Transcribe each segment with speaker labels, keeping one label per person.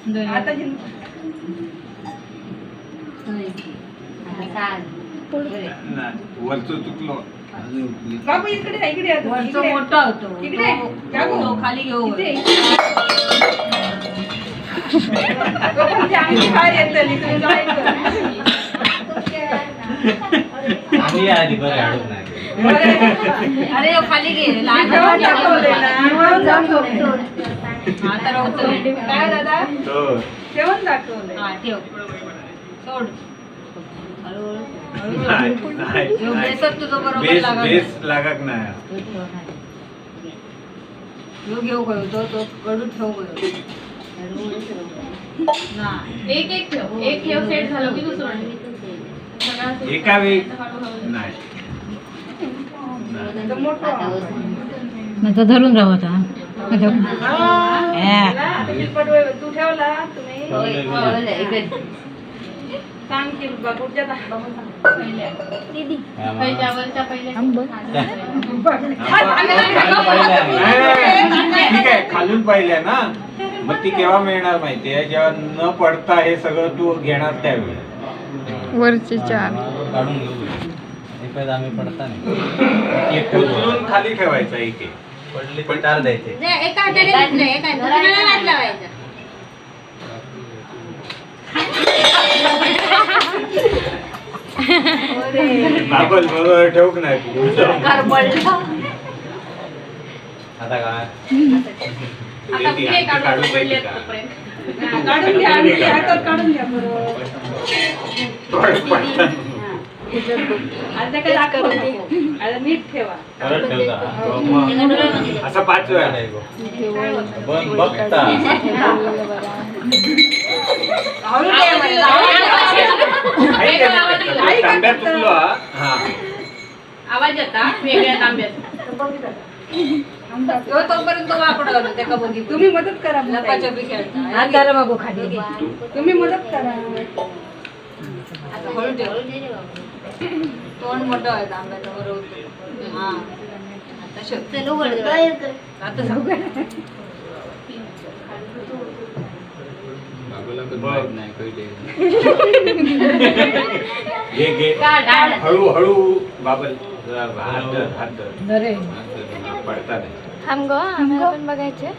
Speaker 1: आता
Speaker 2: वरचं चुकलो
Speaker 1: बाबू इकडे इकडे
Speaker 3: वरचं मोठा होतो
Speaker 1: इकडे
Speaker 3: तो खाली घेऊ
Speaker 1: बाहेर येतली तुम्ही जायचं
Speaker 2: आम्ही आधी बरं अडून नाही
Speaker 3: अरे खाली घे लहान आता काय दादा
Speaker 1: जेवण दाखवलंय
Speaker 3: हा ठेव सोड तुझं बरोबर
Speaker 2: लागत नाही
Speaker 3: घेऊ गयो तो कडू ठेव गयो
Speaker 4: एक ठेव सेट झालं की दुसरं
Speaker 2: एका वेळी नाही
Speaker 3: धरून राहू आता
Speaker 1: तू ठेवला तुम्ही सांग की पुढच्या
Speaker 4: वरच्या पहिले
Speaker 2: ठीक आहे खालून पाहिल्या ना मग ती केव्हा मिळणार माहितीये जेव्हा न पडता हे सगळं तू घेणार त्यावेळी
Speaker 5: वरचे 4
Speaker 2: काढून घेऊ आम्ही पडता नाही उचलून खाली ठेवायचा एक पडली पण 4 द्यायचे
Speaker 4: एका हाताने घातलं एका हाताने हात लावायचा
Speaker 2: बाबल बरोबर ठेवूक नाही आता काय काढून
Speaker 1: काढून घ्या काढून घ्या बरोबर आता काय दाखव आता नीट ठेवा
Speaker 2: परत ठेवता असं 5 वेळा बन बघता तांब्यात चुकलो हा
Speaker 4: आवाज येता वेगळ्या तांब्यात
Speaker 3: तोपर्यंत वापरत त्याका बघी
Speaker 1: तुम्ही मदत करा
Speaker 3: लपाछपी खेळता बघू खाली
Speaker 1: तुम्ही मदत करा
Speaker 3: आता हळू ठेव तोंड मोठं आहे तांब्याचं बरोबर हा आता शक्य आता सगळं
Speaker 2: हळू हळू बाबल हात पडता नाही
Speaker 5: हम गो आम्हाला पण बघायचे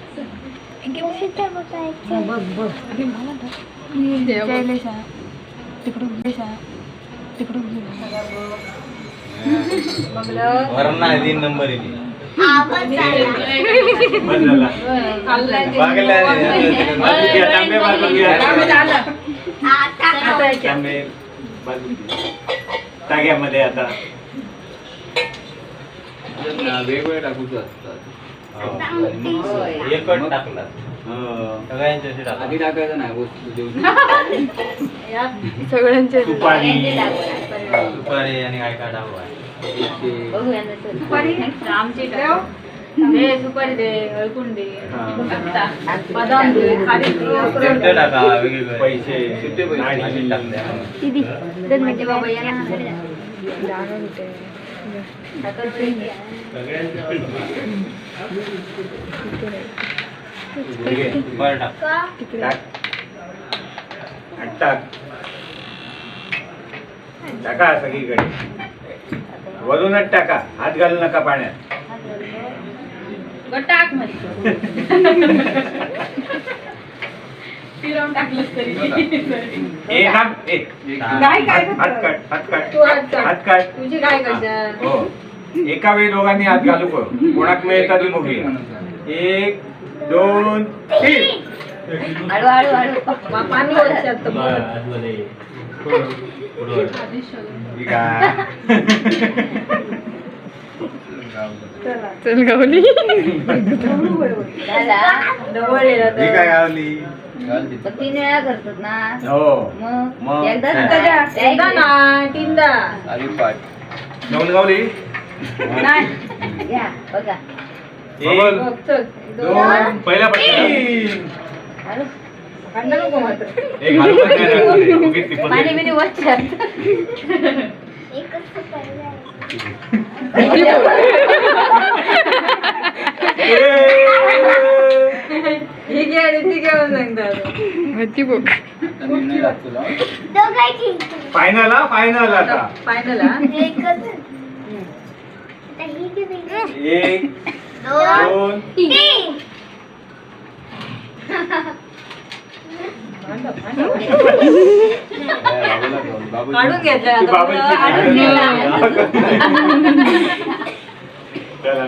Speaker 2: वरना 3 नंबर ताग्यामध्ये आता वेगवेगळे टाकूच असतात एकच टाकला सगळ्यांच्या आधी टाकायचं नाही
Speaker 5: सगळ्यांचे
Speaker 2: सुपारी आणि काय काय टाकू
Speaker 1: सुपारी
Speaker 3: आमची दे सुपारी दे हळकुंड दे बदाम दे खाली
Speaker 2: टाका वेगवेगळे पैसे
Speaker 3: म्हणजे बाबा या
Speaker 2: बरं टाक टाका सगळीकडे वरूनच टाका हात घालू नका पाण्यात
Speaker 4: टाक मध्ये फिरवून टाकलं तरी
Speaker 2: हात काढ
Speaker 3: तुझी काय कशा
Speaker 2: हो एका वेळी दोघांनी हात घालू करू कोणाक मिळतात ती बघूया 1 2 3
Speaker 3: हळू पाणी वर्षात
Speaker 5: चल गावली
Speaker 2: काय गावली
Speaker 3: 3 वेळा करतात ना
Speaker 2: हो
Speaker 3: मग एकदा ना 3दा
Speaker 2: दोन गावली
Speaker 3: नाही घ्या बघा
Speaker 2: 1 2 पहिला
Speaker 3: भांडण नको मात्र
Speaker 2: पाणी
Speaker 3: बिनी वरच्यात ही घे आणि ती घेऊन सांगतात
Speaker 5: ती बघ
Speaker 2: आता निर्णय लागतो जाऊ.
Speaker 6: फायनल आता
Speaker 3: फायनल हा
Speaker 6: एक दोन
Speaker 2: बाबू
Speaker 3: काढून घेतलं
Speaker 6: ती बाबांची
Speaker 3: आता.
Speaker 6: चला